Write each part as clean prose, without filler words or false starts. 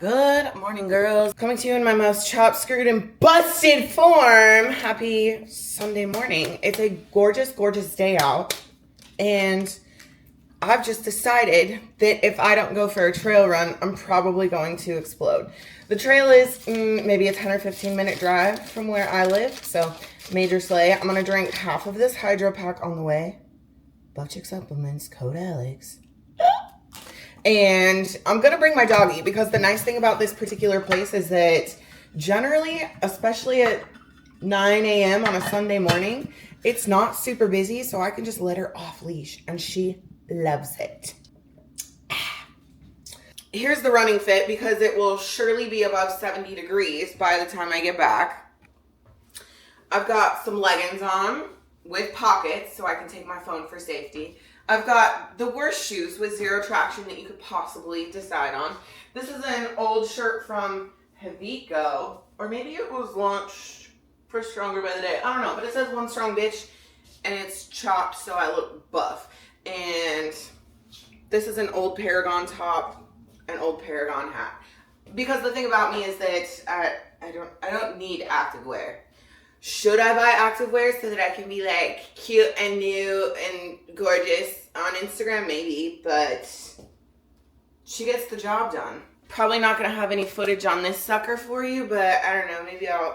Good morning, girls. Coming to you in my most chopped, screwed, and busted form. Happy Sunday morning. It's a gorgeous, gorgeous day out. And I've just decided that if I don't go for a trail run, I'm probably going to explode. The trail is maybe a 10 or 15 minute drive from where I live. So major slay. I'm going to drink half of this hydro pack on the way. Buff Chick Supplements, code Alex. And I'm going to bring my doggy because the nice thing about this particular place is that generally, especially at 9 a.m. on a Sunday morning, it's not super busy, so I can just let her off leash and she loves it. Here's the running fit because it will surely be above 70 degrees by the time I get back. I've got some leggings on with pockets so I can take my phone for safety. I've got the worst shoes with zero traction that you could possibly decide on. This is an old shirt from Havico, or maybe it was launched for Stronger by the Day. I don't know, but it says One Strong Bitch, and it's chopped so I look buff. And this is an old Paragon top, an old Paragon hat. Because the thing about me is that I don't need activewear. Should I buy activewear so that I can be like cute and new and gorgeous on Instagram? Maybe, but she gets the job done. Probably not gonna have any footage on this sucker for you, but I don't know.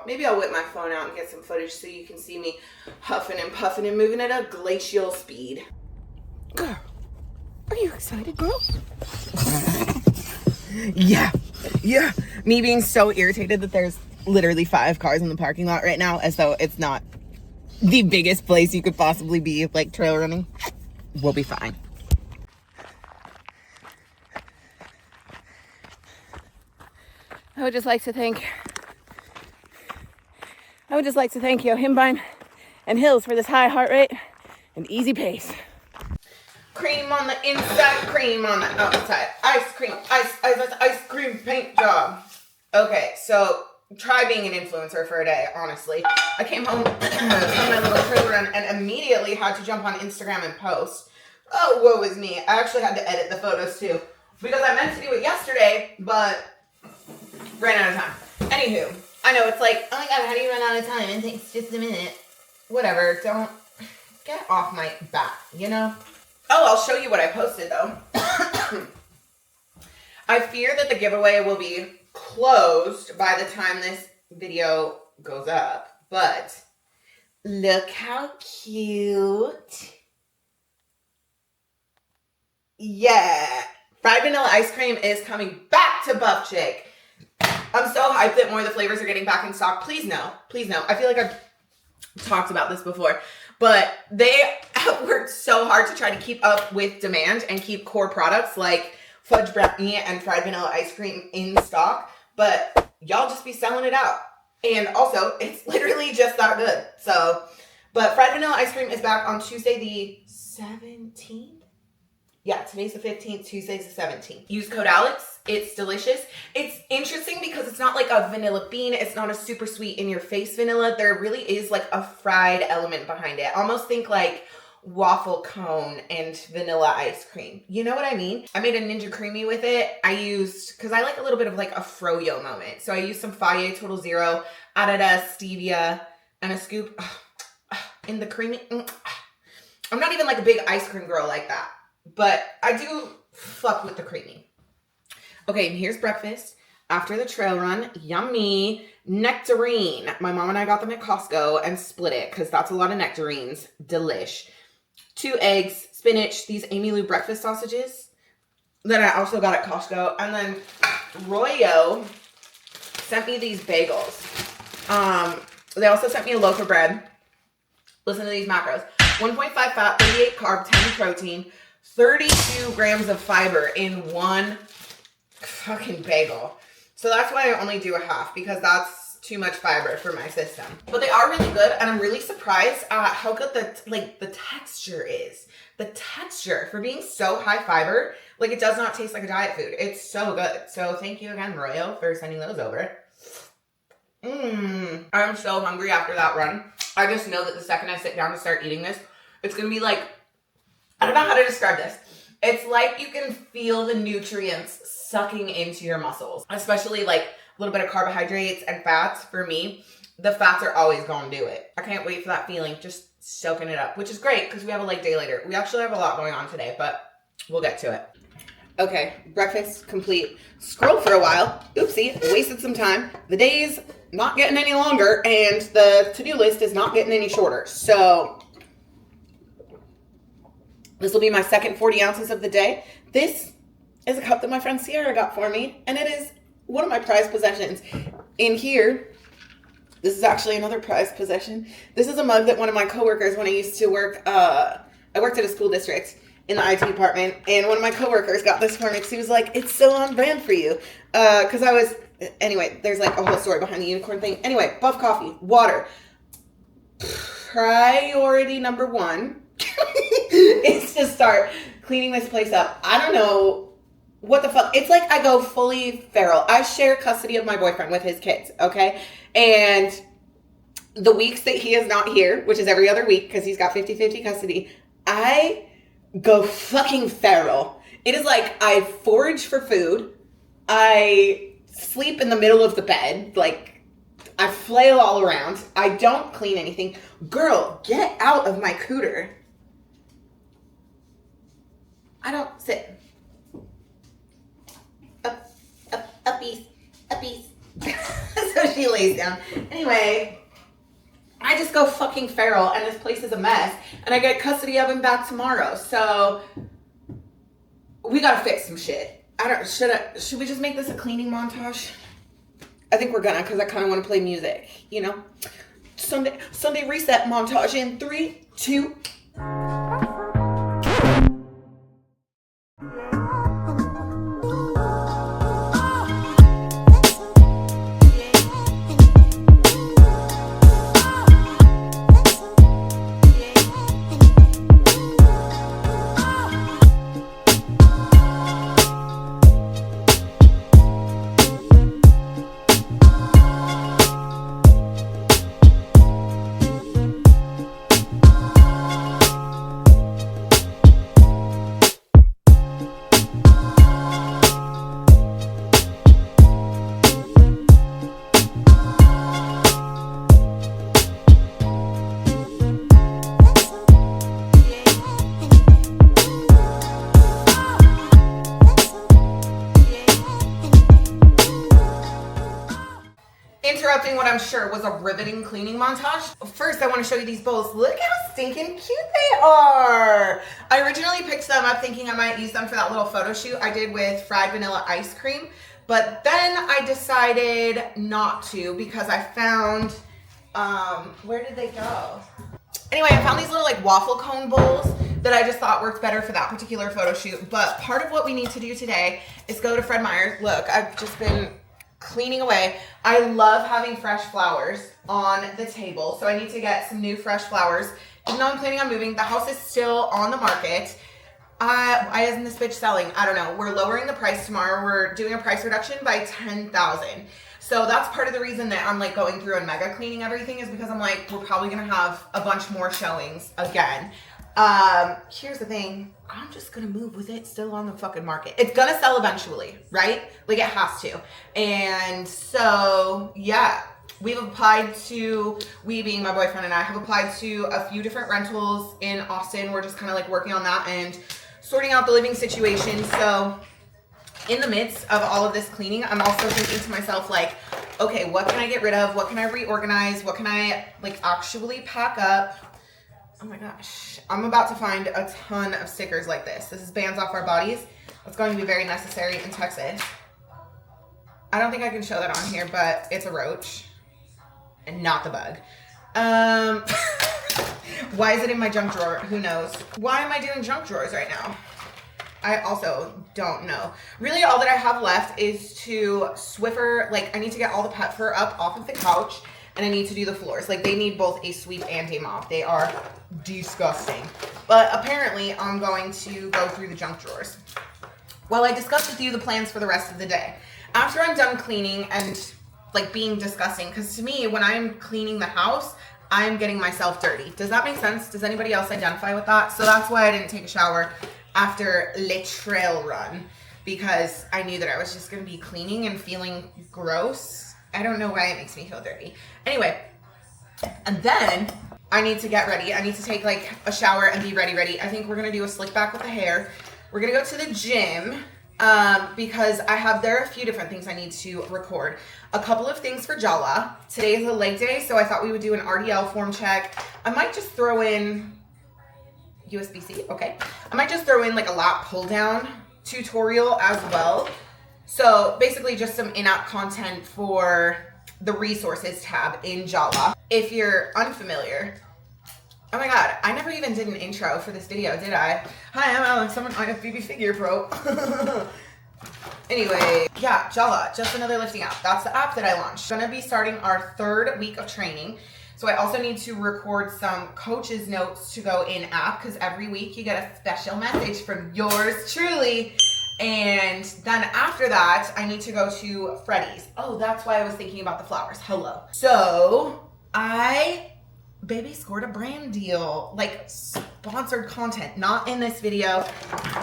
Maybe I'll whip my phone out and get some footage so you can see me huffing and puffing and moving at a glacial speed. Girl, are you excited, girl? Yeah. Me being so irritated that there's literally 5 cars in the parking lot right now, as though it's not the biggest place you could possibly be, like trail running. We'll be fine. I would just like to thank Himbine and Hills for this high heart rate and easy pace. Cream on the inside, cream on the outside. Ice cream paint job. Okay, so try being an influencer for a day, honestly. I came home from my little trail run and immediately had to jump on Instagram and post. Oh, woe is me. I actually had to edit the photos too because I meant to do it yesterday, but ran out of time. Anywho, I know it's like, oh my god, how do you run out of time? It takes just a minute. Whatever, don't get off my back, you know? Oh, I'll show you what I posted though. I fear that the giveaway will be closed by the time this video goes up, but look how cute. Yeah, fried vanilla ice cream is coming back to Buff Chick. I'm so hyped that more of the flavors are getting back in stock. Please no. I feel like I've talked about this before, but they have worked so hard to try to keep up with demand and keep core products like fudge brownie and fried vanilla ice cream in stock, but y'all just be selling it out. And also, it's literally just that good. So, but fried vanilla ice cream is back on Tuesday the 17th. Yeah, today's the 15th, Tuesday's the 17th. Use code Alex. It's delicious. It's interesting because it's not like a vanilla bean. It's not a super sweet in your face vanilla. There really is like a fried element behind it. Almost think like waffle cone and vanilla ice cream. You know what I mean? I made a Ninja Creamy with it. I used, because I like a little bit of like a froyo moment. So I used some Faye Total Zero, added a stevia and a scoop in the creamy. I'm not even like a big ice cream girl like that, but I do fuck with the creamy. Okay, and here's breakfast. After the trail run, yummy nectarine. My mom and I got them at Costco and split it because that's a lot of nectarines. Delish. 2 eggs, spinach, these Amy Lou breakfast sausages that I also got at Costco. And then Royo sent me these bagels. They also sent me a loaf of bread. Listen to these macros. 1.5 fat, 38 carb, 10 protein, 32 grams of fiber in one fucking bagel. So that's why I only do a half, because that's too much fiber for my system. But they are really good, and I'm really surprised at how good the texture is. The texture for being so high fiber, like it does not taste like a diet food. It's so good. So thank you again, Royo, for sending those over. I'm so hungry after that run. I just know that the second I sit down to start eating this, it's gonna be like, I don't know how to describe this. It's like you can feel the nutrients sucking into your muscles, especially like a little bit of carbohydrates and fats. For me, the fats are always going to do it. I can't wait for that feeling, just soaking it up, which is great because we have a late day later. We actually have a lot going on today, but we'll get to it. Okay, breakfast complete. Scrolled for a while. Oopsie, wasted some time. The day's not getting any longer, and the to-do list is not getting any shorter. So this will be my second 40 ounces of the day. This is a cup that my friend Sierra got for me, and it is one of my prized possessions. In here, this is actually another prized possession. This is a mug that one of my coworkers, when I used to work, I worked at a school district in the IT department, and one of my coworkers got this for me because he was like, it's so on brand for you. Because I was, anyway, there's like a whole story behind the unicorn thing. Anyway, Buff Coffee, water. Priority number one is to start cleaning this place up. I don't know what the fuck. It's like I go fully feral. I share custody of my boyfriend with his kids, okay? And the weeks that he is not here, which is every other week because he's got 50-50 custody, I go fucking feral. It is like I forage for food. I sleep in the middle of the bed. Like, I flail all around. I don't clean anything. Girl, get out of my cooter. I don't sit. Uppies. So she lays down. Anyway, I just go fucking feral, and this place is a mess, and I get custody of him back tomorrow. So we gotta fix some shit. Should we just make this a cleaning montage? I think we're gonna, because I kind of want to play music, you know? Sunday reset montage in 3, 2. Interrupting what I'm sure was a riveting cleaning montage. First, I want to show you these bowls. Look how stinking cute they are. I originally picked them up thinking I might use them for that little photo shoot I did with fried vanilla ice cream, but then I decided not to because I found, where did they go? Anyway, I found these little like waffle cone bowls that I just thought worked better for that particular photo shoot. But part of what we need to do today is go to Fred Meyer's. Look, I've just been cleaning away. I love having fresh flowers on the table, so I need to get some new fresh flowers. Even though I'm planning on moving, the house is still on the market. Why isn't this bitch selling? I don't know. We're lowering the price tomorrow. We're doing a price reduction by $10,000. So that's part of the reason that I'm like going through and mega cleaning everything, is because I'm like, we're probably gonna have a bunch more showings again. Here's the thing. I'm just gonna move with it still on the fucking market. It's gonna sell eventually, right? Like it has to. And so, yeah, we being my boyfriend and I, have applied to a few different rentals in Austin. We're just kind of like working on that and sorting out the living situation. So in the midst of all of this cleaning, I'm also thinking to myself, like, okay, what can I get rid of? What can I reorganize? What can I like actually pack up? Oh my gosh, I'm about to find a ton of stickers like this. This is Bands Off Our Bodies. It's going to be very necessary in Texas. I don't think I can show that on here, but it's a roach and not the bug. Why is it in my junk drawer? Who knows? Why am I doing junk drawers right now? I also don't know. Really, all that I have left is to Swiffer, like I need to get all the pet fur up off of the couch, and I need to do the floors. Like they need both a sweep and a mop. They are disgusting. But apparently I'm going to go through the junk drawers. Well, I discussed with you the plans for the rest of the day. After I'm done cleaning and like being disgusting, because to me, when I'm cleaning the house, I'm getting myself dirty. Does that make sense? Does anybody else identify with that? So that's why I didn't take a shower after le trail run because I knew that I was just going to be cleaning and feeling gross. I don't know why it makes me feel dirty. Anyway, and then I need to get ready. I need to take like a shower and be ready. I think we're going to do a slick back with the hair. We're going to go to the gym because there are a few different things I need to record. A couple of things for Jala. Today is a leg day, so I thought we would do an RDL form check. I might just throw in USB-C, okay. I might just throw in like a lat pull down tutorial as well. So basically just some in-app content for the resources tab in Jala. If you're unfamiliar, oh my God, I never even did an intro for this video, did I? Hi, I'm Alex, I'm an IFBB figure pro. Anyway, yeah, Jala, just another lifting app. That's the app that I launched. Gonna be starting our 3rd week of training. So I also need to record some coach's notes to go in app because every week you get a special message from yours truly. And then after that, I need to go to Freddy's. Oh, that's why I was thinking about the flowers. Hello. So baby scored a brand deal, like sponsored content, not in this video,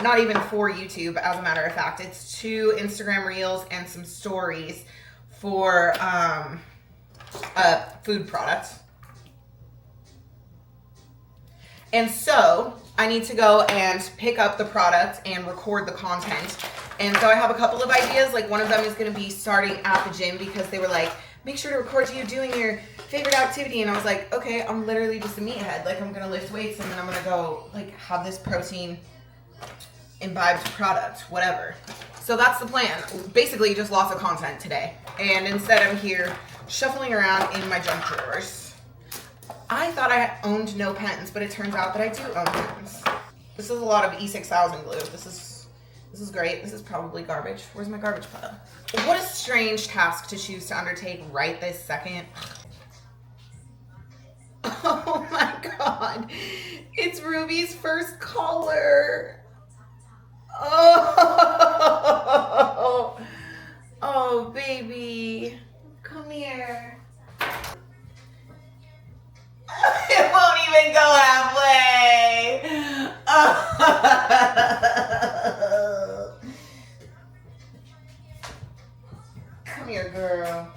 not even for YouTube. As a matter of fact, it's 2 Instagram reels and some stories for a food product. And so I need to go and pick up the product and record the content. And so I have a couple of ideas. Like one of them is going to be starting at the gym because they were like, make sure to record you doing your favorite activity. And I was like, okay, I'm literally just a meathead. Like I'm going to lift weights and then I'm going to go like have this protein imbibed product, whatever. So that's the plan. Basically just lots of content today. And instead I'm here shuffling around in my junk drawers. I thought I owned no pens, but it turns out that I do own pens. This is a lot of E6000 glue. This is great. This is probably garbage. Where's my garbage pile? What a strange task to choose to undertake right this second. Oh my God. It's Ruby's first color. Oh, oh baby. Come here. It won't even go halfway. Come here, girl.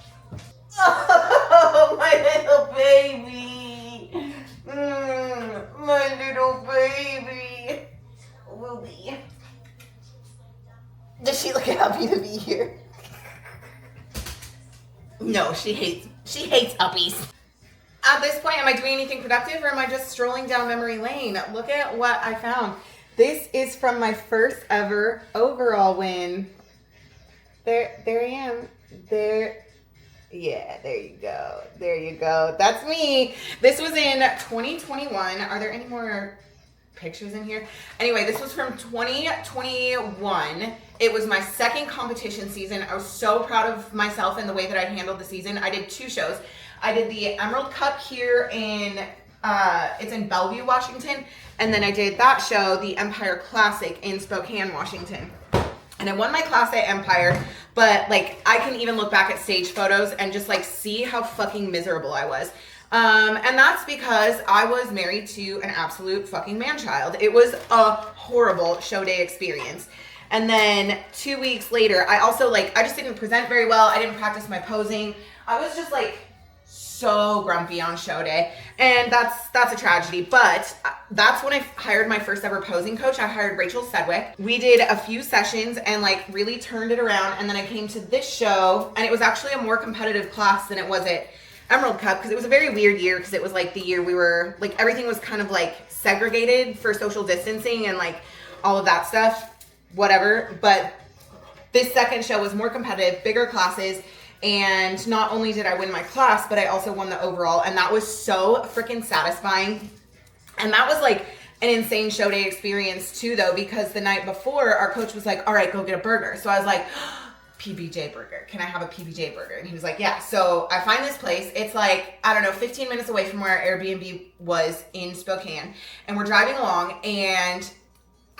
Oh, my little baby. My little baby. Ruby. Does she look happy to be here? No, she hates uppies. At this point, am I doing anything productive or am I just strolling down memory lane? Look at what I found. This is from my first ever overall win. There I am. Yeah, there you go. There you go. That's me. This was in 2021. Are there any more pictures in here? Anyway, this was from 2021. It was my second competition season. I was so proud of myself and the way that I handled the season. I did 2 shows. I did the Emerald Cup here it's in Bellevue, Washington. And then I did that show, the Empire Classic in Spokane, Washington. And I won my class at Empire, but like I can even look back at stage photos and just like see how fucking miserable I was. And that's because I was married to an absolute fucking man-child. It was a horrible show day experience. And then 2 weeks later, I just didn't present very well. I didn't practice my posing. I was just like so grumpy on show day, and that's a tragedy. But that's when I hired my first ever posing coach. I hired Rachel Sedgwick. We did a few sessions and like really turned it around, and then I came to this show, and it was actually a more competitive class than it was at Emerald Cup because it was a very weird year because it was like the year we were like everything was kind of like segregated for social distancing and like all of that stuff, whatever. But this second show was more competitive, bigger classes. And not only did I win my class, but I also won the overall. And that was so freaking satisfying. And that was like an insane show day experience too, though, because the night before our coach was like, all right, go get a burger. So I was like, PBJ burger. Can I have a PBJ burger? And he was like, yeah. So I find this place. It's like, I don't know, 15 minutes away from where our Airbnb was in Spokane. And we're driving along and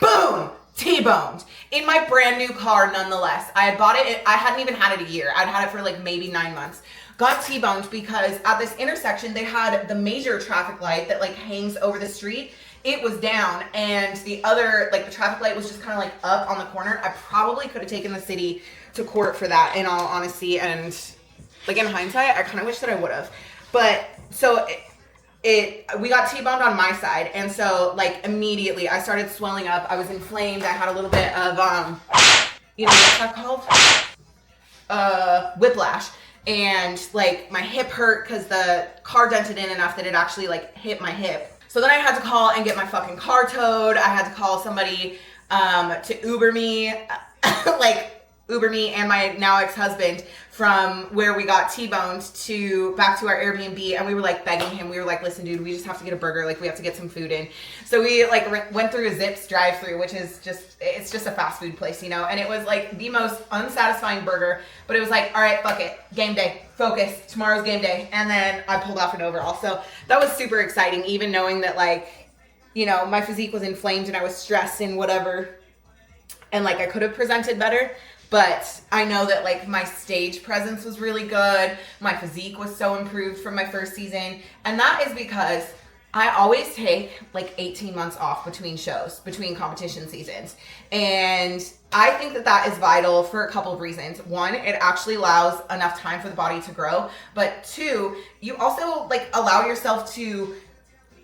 boom! T-boned in my brand new car nonetheless. I had bought it. I hadn't even had it a year. I'd had it for like maybe 9 months. Got T-boned because at this intersection, they had the major traffic light that like hangs over the street it was down and the other, like the traffic light was just kind of like up on the corner, I probably could have taken the city to court for that, in all honesty. And like in hindsight, I kind of wish that I would have. But so we got T-boned on my side, and so like immediately I started swelling up. I was inflamed. I had a little bit of you know what's that called? Whiplash. And like my hip hurt because the car dented in enough that it actually like hit my hip. So then I had to call and get my fucking car towed. I had to call somebody to Uber me, like Uber me and my now ex-husband from where we got T-boned to back to our Airbnb. And we were like begging him. We were like, listen, dude, we just have to get a burger. Like we have to get some food in. So we like went through a Zips drive-thru, which is just, it's just a fast food place, you know? And it was like the most unsatisfying burger, but it was like, all right, fuck it. Game day, focus, tomorrow's game day. And then I pulled off an overall. So that was super exciting, even knowing that like, you know, my physique was inflamed and I was stressed and whatever. And like I could have presented better. But I know that like my stage presence was really good. My physique was so improved from my first season. And that is because I always take like 18 months off between shows, between competition seasons. And I think that that is vital for a couple of reasons. One, it actually allows enough time for the body to grow. But two, you also like allow yourself to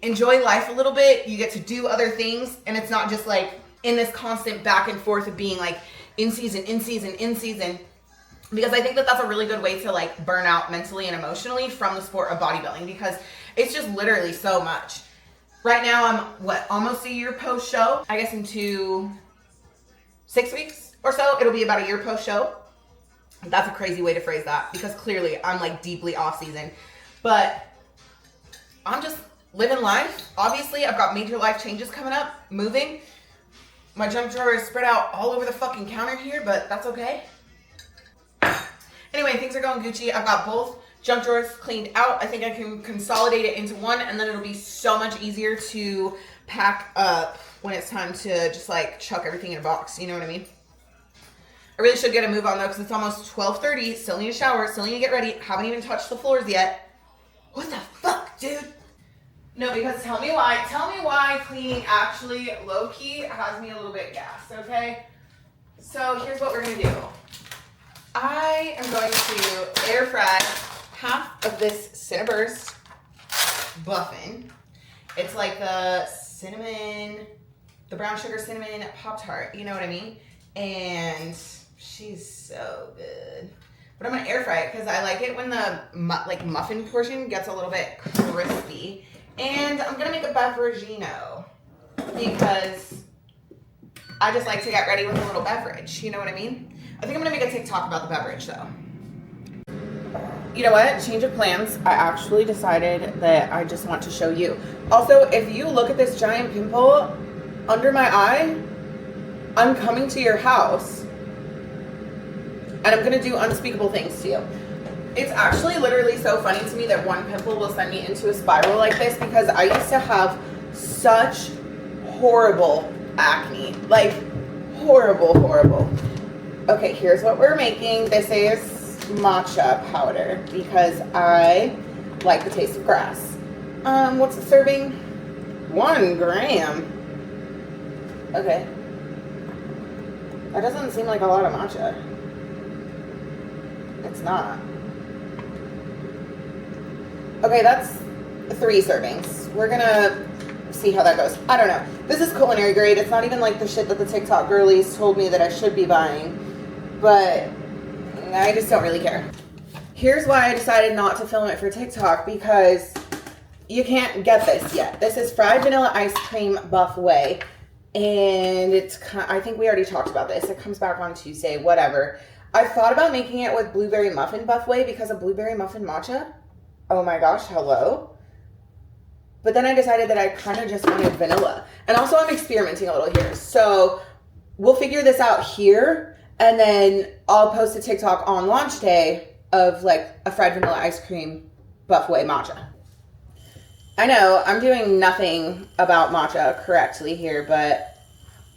enjoy life a little bit. You get to do other things. And it's not just like in this constant back and forth of being like, in season, because I think that that's a really good way to like burn out mentally and emotionally from the sport of bodybuilding, because it's just literally so much. Right now I'm almost a year post show. I guess into 6 weeks or so, it'll be about a year post show. That's a crazy way to phrase that because clearly I'm like deeply off season, but I'm just living life. Obviously I've got major life changes coming up, moving. My junk drawer is spread out all over the fucking counter here, but that's okay. Anyway, things are going Gucci. I've got both junk drawers cleaned out. I think I can consolidate it into one, and then it'll be so much easier to pack up when it's time to just like chuck everything in a box. You know what I mean? I really should get a move on though, because it's almost 12:30. Still need a shower. Still need to get ready. Haven't even touched the floors yet. What the fuck, dude? No, because tell me why cleaning actually low-key has me a little bit gassed, okay? So here's what we're gonna do. I am going to air fry half of this Cinnaburst Buffin. It's like the cinnamon, the brown sugar cinnamon Pop-Tart, you know what I mean? And she's so good. But I'm gonna air fry it because I like it when the muffin portion gets a little bit crispy. And I'm gonna make a beverageino because I just like to get ready with a little beverage. You know what I mean? I think I'm gonna make a TikTok about the beverage though. You know what? Change of plans. I actually decided that I just want to show you. Also, if you look at this giant pimple under my eye, I'm coming to your house and I'm gonna do unspeakable things to you. It's actually literally so funny to me that one pimple will send me into a spiral like this because I used to have such horrible acne. Like, horrible. Okay, here's what we're making. This is matcha powder because I like the taste of grass. What's the serving? 1 gram. Okay. That doesn't seem like a lot of matcha. It's not. Okay, that's 3 servings. We're gonna see how that goes. I don't know. This is culinary grade. It's not even like the shit that the TikTok girlies told me that I should be buying. But I just don't really care. Here's why I decided not to film it for TikTok, because you can't get this yet. This is fried vanilla ice cream buffet. And it's, I think we already talked about this. It comes back on Tuesday, whatever. I thought about making it with blueberry muffin buffet because of blueberry muffin matcha. Oh my gosh, hello. But then I decided that I kind of just wanted vanilla. And also I'm experimenting a little here. So we'll figure this out here. And then I'll post a TikTok on launch day of like a fried vanilla ice cream buffet matcha. I know I'm doing nothing about matcha correctly here, but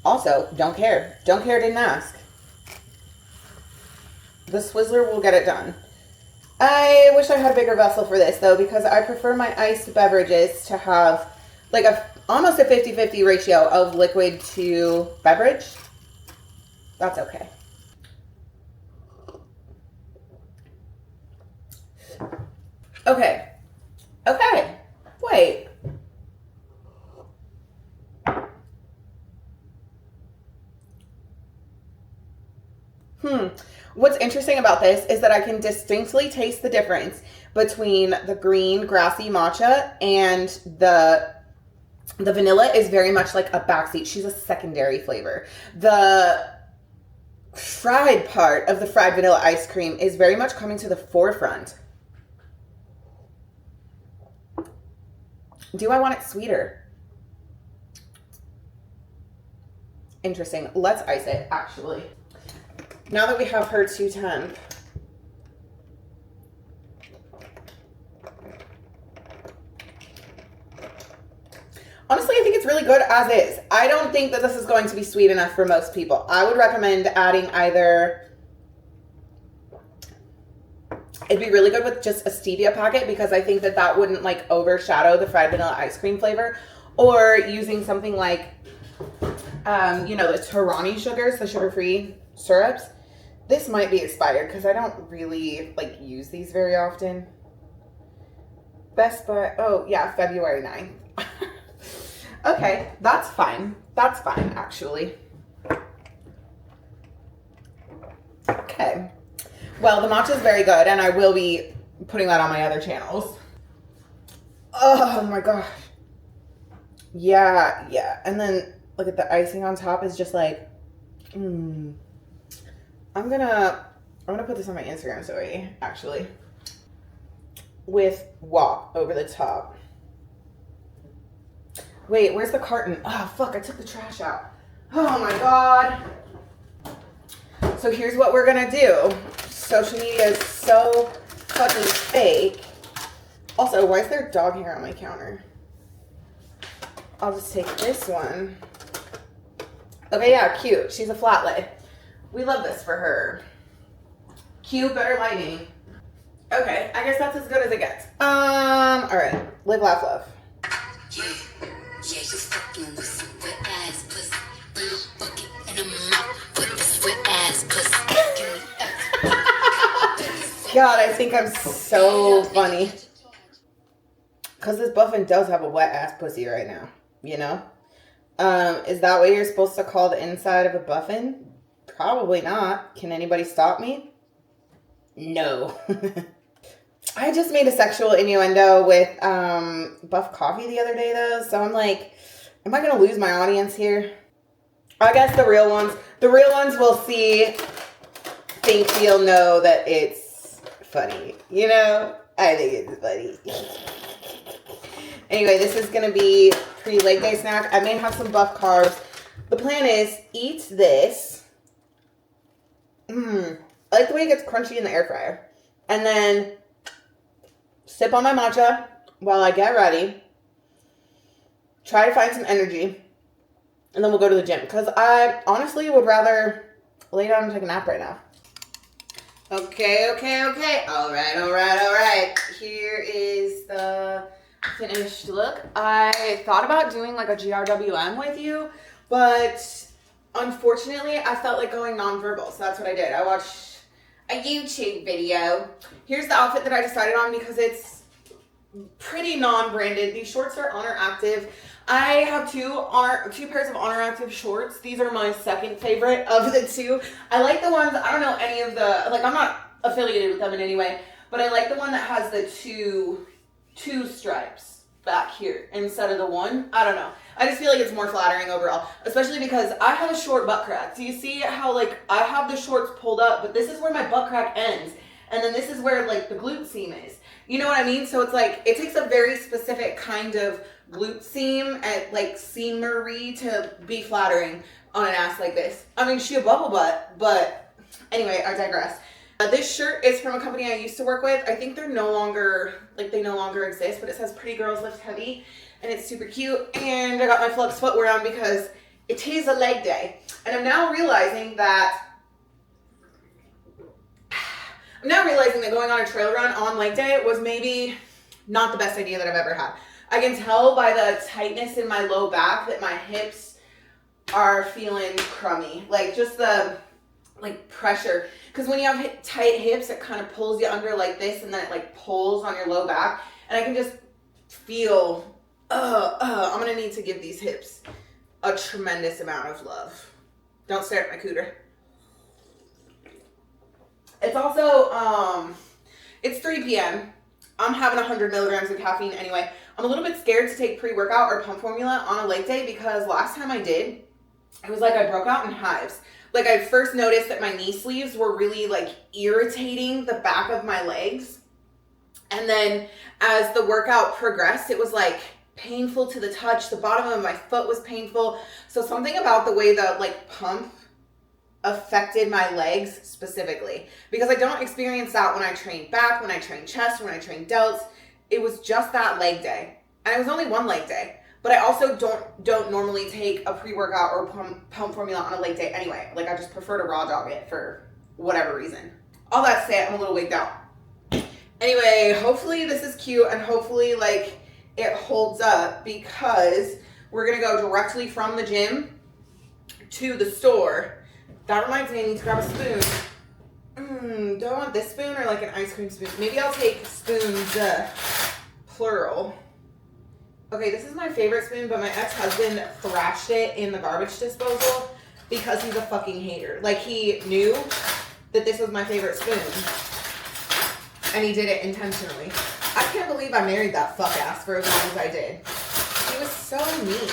also don't care. Don't care, didn't ask. The Swizzler will get it done. I wish I had a bigger vessel for this though, because I prefer my iced beverages to have like almost a 50-50 ratio of liquid to beverage. That's okay. Okay. Okay. Wait. What's interesting about this is that I can distinctly taste the difference between the green grassy matcha and the vanilla is very much like a backseat. She's a secondary flavor. The fried part of the fried vanilla ice cream is very much coming to the forefront. Do I want it sweeter? Interesting. Let's ice it, actually. Now that we have her 210. Honestly, I think it's really good as is. I don't think that this is going to be sweet enough for most people. I would recommend adding either... It'd be really good with just a stevia packet because I think that that wouldn't like overshadow the fried vanilla ice cream flavor. Or using something like, you know, the Torani sugars, the sugar-free syrups. This might be expired because I don't really like use these very often. Best Buy, oh yeah, February 9th. Okay, that's fine. That's fine, actually. Okay. Well, the matcha is very good, and I will be putting that on my other channels. Oh my gosh. Yeah. And then look at the icing on top is just like, I'm gonna put this on my Instagram story, actually. With WAP over the top. Wait, where's the carton? Oh, fuck, I took the trash out. Oh my God. So here's what we're gonna do. Social media is so fucking fake. Also, why is there dog hair on my counter? I'll just take this one. Okay, yeah, cute. She's a flat lay. We love this for her. Cute, better lighting. Okay, I guess that's as good as it gets. All right. Live, laugh, love. Yeah, you fucking with some wet ass pussy. Bring a bucket in a mouth. Put this wet ass pussy. God, I think I'm so funny. Because this buffin does have a wet ass pussy right now, you know? Is that what you're supposed to call the inside of a buffin? Probably not. Can anybody stop me? No. I just made a sexual innuendo with Buff Coffee the other day, though. So I'm like, am I going to lose my audience here? I guess the real ones will see, think, feel, know that it's funny. You know? I think it's funny. Anyway, this is going to be pre-leg day snack. I may have some Buff carbs. The plan is eat this. I like the way it gets crunchy in the air fryer. And then sip on my matcha while I get ready. Try to find some energy. And then we'll go to the gym. Because I honestly would rather lay down and take a nap right now. Okay. All right. Here is the finished look. I thought about doing like a GRWM with you. But unfortunately, I felt like going nonverbal. So that's what I did. I watched a YouTube video. Here's the outfit that I decided on because it's pretty non-branded. These shorts are Honor Active. I have two pairs of Honor Active shorts. These are my second favorite of the two. I like the ones, I don't know any of the, like I'm not affiliated with them in any way, but I like the one that has the two stripes back here instead of the one. I don't know. I just feel like it's more flattering overall, especially because I have a short butt crack. Do you see how like I have the shorts pulled up, but this is where my butt crack ends. And then this is where like the glute seam is. You know what I mean? So it's like, it takes a very specific kind of glute seam at like seamery to be flattering on an ass like this. I mean, she a bubble butt, but anyway, I digress. This shirt is from a company I used to work with. I think they no longer exist, but it says Pretty Girls Lift Heavy, and it's super cute. And I got my Flux footwear on because it is a leg day. And I'm now realizing that going on a trail run on leg day was maybe not the best idea that I've ever had. I can tell by the tightness in my low back that my hips are feeling crummy. Like just the like pressure. Because when you have tight hips, it kind of pulls you under like this and then it like pulls on your low back. And I can just feel, I'm going to need to give these hips a tremendous amount of love. Don't stare at my cooter. It's also, it's 3 p.m. I'm having 100 milligrams of caffeine anyway. I'm a little bit scared to take pre-workout or pump formula on a leg day because last time I did, it was like I broke out in hives. Like I first noticed that my knee sleeves were really like irritating the back of my legs. And then as the workout progressed, it was like painful to the touch. The bottom of my foot was painful. So something about the way the like pump affected my legs specifically, because I don't experience that when I train back, when I train chest, when I train delts. It was just that leg day, and it was only one leg day. But I also don't normally take a pre-workout or pump formula on a leg day anyway. Like I just prefer to raw dog it for whatever reason. All that to say, I'm a little wigged out. Anyway, hopefully this is cute and hopefully like it holds up, because we're gonna go directly from the gym to the store. That reminds me, I need to grab a spoon. Do I want this spoon or like an ice cream spoon? Maybe I'll take spoons, plural. Okay, this is my favorite spoon, but my ex-husband thrashed it in the garbage disposal because he's a fucking hater. Like he knew that this was my favorite spoon and he did it intentionally. I can't believe I married that fuck ass for as long as I did. He was so mean.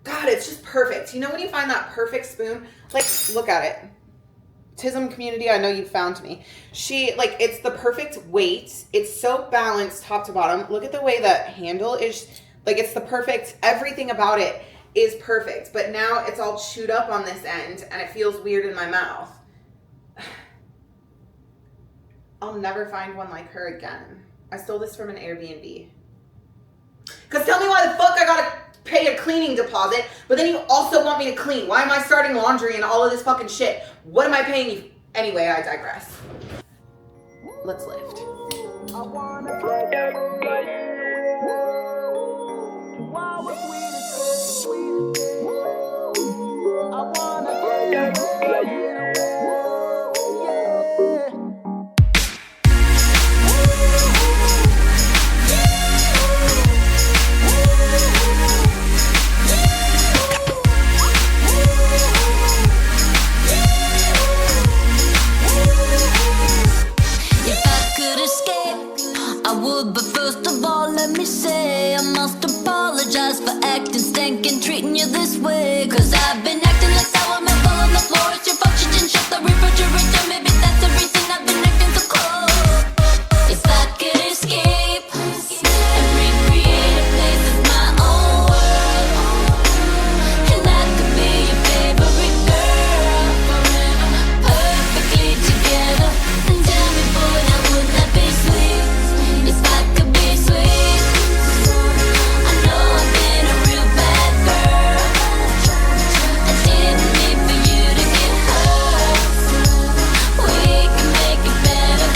God, it's just perfect. You know when you find that perfect spoon? Like, look at it. Tism community, I know you found me. It's the perfect weight. It's so balanced top to bottom. Look at the way the handle is. Like, it's the perfect, everything about it is perfect. But now it's all chewed up on this end, and it feels weird in my mouth. I'll never find one like her again. I stole this from an Airbnb. Because tell me why the fuck I gotta pay a cleaning deposit, but then you also want me to clean. Why am I starting laundry and all of this fucking shit? What am I paying you? Anyway, I digress. Let's lift. I wanna but first of all, let me say I must apologize for acting stank and treating you this way. Cause I've been acting like sour milk all on the floor. It's your fault you didn't shut the refrigerator. Maybe that's the reason I've been acting so cold. If I could escape and recreate a place that's my own world, and I could be your favorite girl forever, perfectly together, then tell me, boy, now wouldn't that be sweet? If I could be sweet, I know I've been a real bad girl. I didn't mean for you to get hurt. We can make it better.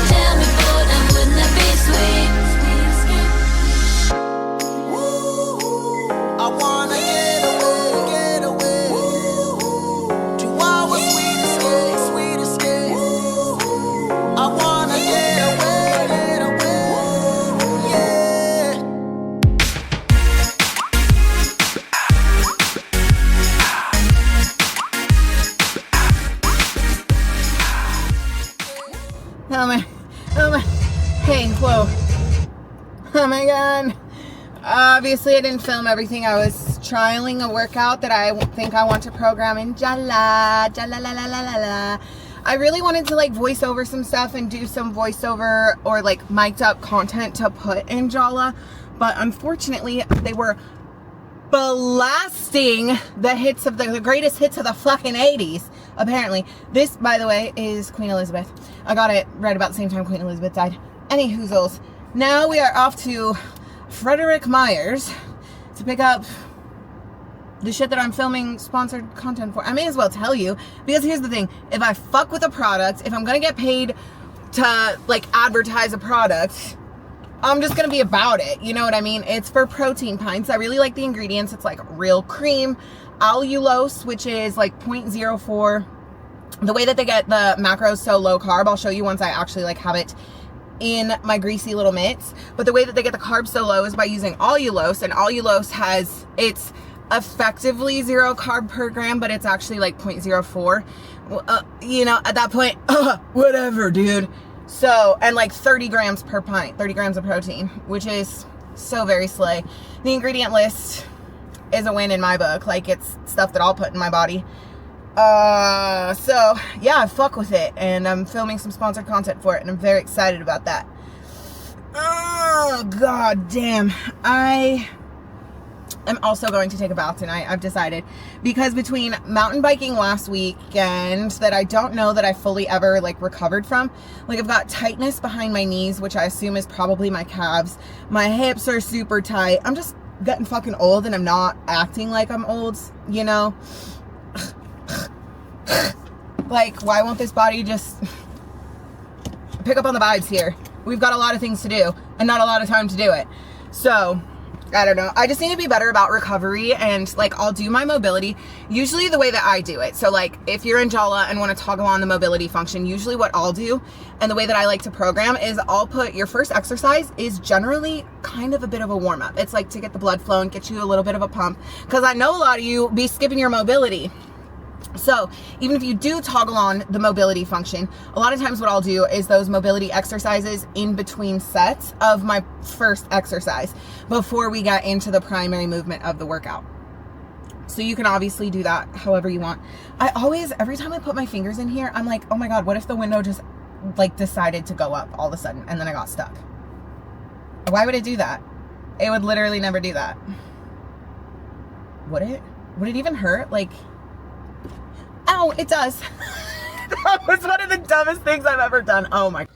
Tell me, boy, now wouldn't that be sweet? I wanna get away to our sweet escape. I wanna get away, yeah. Oh my, hey, whoa. Oh my God. Obviously I didn't film everything. I was trialing a workout that I think I want to program in Jala la la la la. I really wanted to like voice over some stuff and do some voiceover or like mic'd up content to put in Jala, but unfortunately they were blasting the hits of the greatest hits of the fucking 80s. Apparently. This, by the way, is Queen Elizabeth. I got it right about the same time Queen Elizabeth died. Any hoozles. Now we are off to Frederick Myers to pick up the shit that I'm filming sponsored content for. I may as well tell you, because here's the thing. If I fuck with a product, if I'm gonna get paid to like advertise a product, I'm just gonna be about it. You know what I mean? It's for protein pints. I really like the ingredients. It's like real cream, allulose, which is like 0.04. The way that they get the macros so low carb, I'll show you once I actually like have it in my greasy little mitts. But the way that they get the carbs so low is by using allulose, and allulose has, it's effectively 0 carb per gram, but it's actually like 0.04. You know, at that point, whatever, dude. So, and like 30 grams per pint, 30 grams of protein, which is so very slay. The ingredient list is a win in my book. Like, it's stuff that I'll put in my body. So yeah, I fuck with it, and I'm filming some sponsored content for it, and I'm very excited about that. Oh, god damn. I am also going to take a bath tonight, I've decided, because between mountain biking last weekend that I don't know that I fully ever like recovered from, like I've got tightness behind my knees, which I assume is probably my calves. My hips are super tight. I'm just getting fucking old, and I'm not acting like I'm old, you know? Like, why won't this body just pick up on the vibes here? We've got a lot of things to do and not a lot of time to do it. So, I don't know. I just need to be better about recovery, and like I'll do my mobility usually the way that I do it. So like if you're in Jala and want to toggle on the mobility function, usually what I'll do and the way that I like to program is I'll put your first exercise is generally kind of a bit of a warm up. It's like to get the blood flowing, get you a little bit of a pump, because I know a lot of you be skipping your mobility. So even if you do toggle on the mobility function, a lot of times what I'll do is those mobility exercises in between sets of my first exercise before we get into the primary movement of the workout. So you can obviously do that however you want. I always, every time I put my fingers in here, I'm like, oh my God, what if the window just like decided to go up all of a sudden and then I got stuck? Why would it do that? It would literally never do that. Would it? Would it even hurt? Like, ow, it does. That was one of the dumbest things I've ever done. Oh my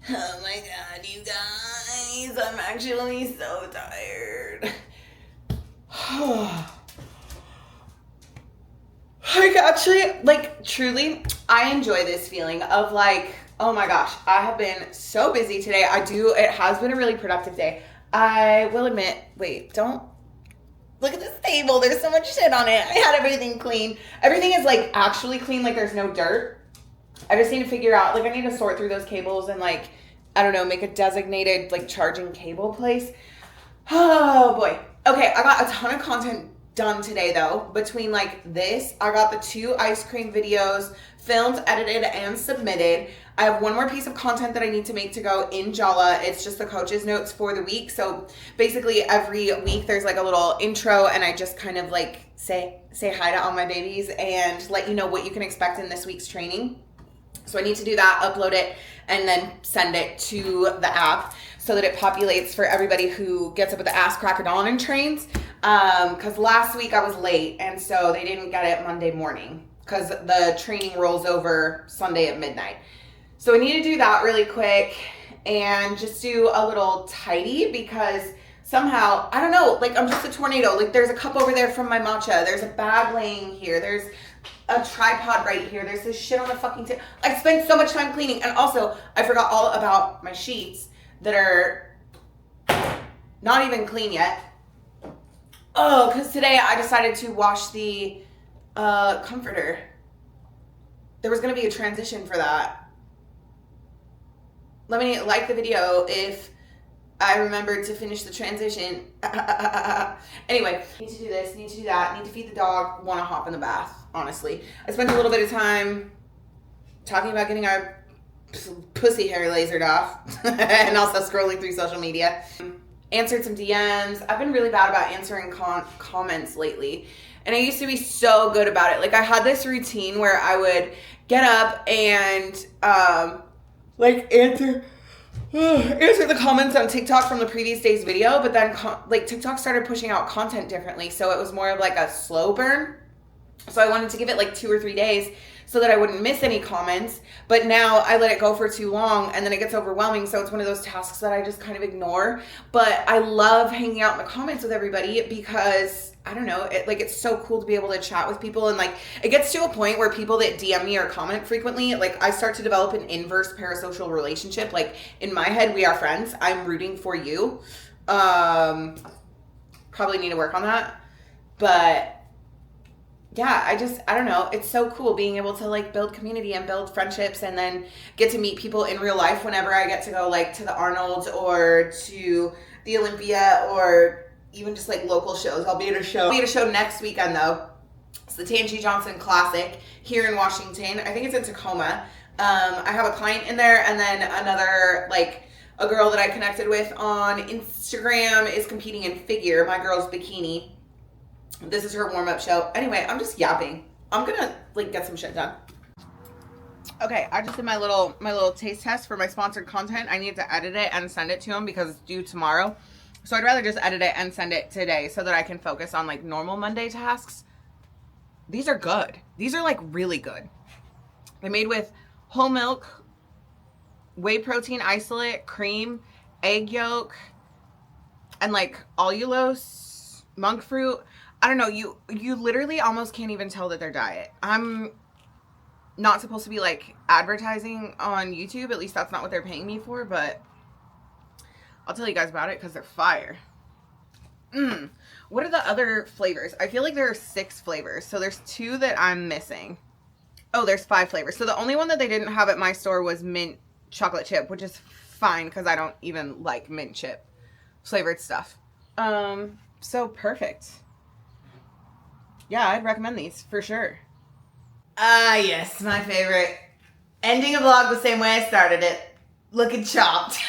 God, you guys. I'm actually so tired. Like, actually, like, truly, I enjoy this feeling of like, oh my gosh, I have been so busy today. It has been a really productive day. I will admit, wait, don't. Look at this table. There's so much shit on it. I had everything clean. Everything is like actually clean. Like there's no dirt. I just need to figure out, like I need to sort through those cables and like, I don't know, make a designated like charging cable place. Oh boy. Okay. I got a ton of content done today though. Between like this, I got the 2 ice cream videos filmed, edited, and submitted. I have one more piece of content that I need to make to go in Jala. It's just the coach's notes for the week. So basically every week there's like a little intro, and I just kind of like say hi to all my babies and let you know what you can expect in this week's training. So I need to do that, upload it, and then send it to the app so that it populates for everybody who gets up at the ass crack of dawn and trains. Because last week I was late, and so they didn't get it Monday morning because the training rolls over Sunday at midnight. So I need to do that really quick and just do a little tidy, because somehow, I don't know, like I'm just a tornado. Like there's a cup over there from my matcha. There's a bag laying here. There's a tripod right here. There's this shit on the fucking table. I spent so much time cleaning. And also I forgot all about my sheets that are not even clean yet. Oh, because today I decided to wash the comforter. There was going to be a transition for that. Let me like the video if I remembered to finish the transition. Anyway, need to do this, need to do that, need to feed the dog, want to hop in the bath, honestly. I spent a little bit of time talking about getting our pussy hair lasered off and also scrolling through social media. Answered some DMs. I've been really bad about answering comments lately. And I used to be so good about it. Like I had this routine where I would get up and like answer the comments on TikTok from the previous day's video, but then like TikTok started pushing out content differently, so it was more of like a slow burn. So I wanted to give it like 2 or 3 days so that I wouldn't miss any comments, but now I let it go for too long and then it gets overwhelming, so it's one of those tasks that I just kind of ignore. But I love hanging out in the comments with everybody because I don't know, it's so cool to be able to chat with people. And like, it gets to a point where people that DM me or comment frequently, like I start to develop an inverse parasocial relationship. Like in my head, we are friends. I'm rooting for you. Probably need to work on that. But yeah, I don't know. It's so cool being able to like build community and build friendships and then get to meet people in real life whenever I get to go like to the Arnold's or to the Olympia or even just like local shows. I'll be at a show next weekend though. It's the Tangi Johnson Classic here in Washington. I think it's in Tacoma. I have a client in there, and then another like a girl that I connected with on Instagram is competing in figure. My girl's bikini. This is her warm-up show. Anyway, I'm just yapping. I'm gonna like get some shit done. Okay, I just did my little taste test for my sponsored content. I need to edit it and send it to him because it's due tomorrow. So I'd rather just edit it and send it today so that I can focus on like normal Monday tasks. These are good. These are like really good. They're made with whole milk, whey protein isolate, cream, egg yolk, and like allulose, monk fruit. I don't know, you literally almost can't even tell that they're diet. I'm not supposed to be like advertising on YouTube. At least that's not what they're paying me for, but I'll tell you guys about it because they're fire. What are the other flavors? I feel like there are 6 flavors. So there's 2 that I'm missing. Oh, there's 5 flavors. So the only one that they didn't have at my store was mint chocolate chip, which is fine because I don't even like mint chip flavored stuff. So perfect. Yeah, I'd recommend these for sure. Ah, yes, my favorite. Ending a vlog the same way I started it. Looking chopped.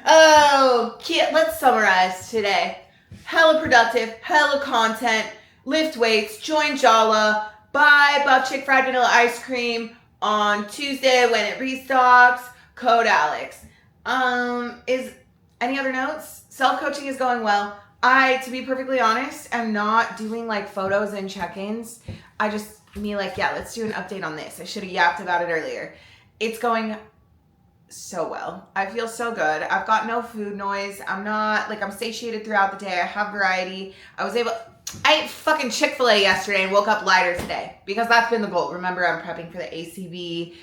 Oh, let's summarize today. Hella productive, hella content, lift weights, join Jala, buy Buff Chick fried vanilla ice cream on Tuesday when it restocks, code Alex. Is any other notes? Self-coaching is going well. To be perfectly honest, am not doing like photos and check-ins. Let's do an update on this. I should have yapped about it earlier. It's going so well. I feel so good. I've got no food noise. I'm satiated throughout the day. I have variety. I ate fucking Chick-fil-A yesterday and woke up lighter today because that's been the goal. Remember, I'm prepping for the ACB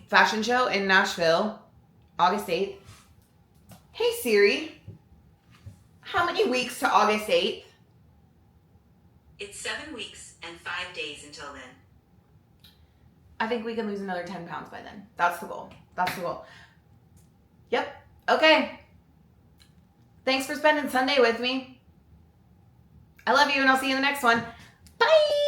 fashion show in Nashville, August 8th. Hey Siri, how many weeks to August 8th? It's 7 weeks and 5 days until then. I think we can lose another 10 pounds by then. That's the goal. Yep. Okay. Thanks for spending Sunday with me. I love you, and I'll see you in the next one. Bye.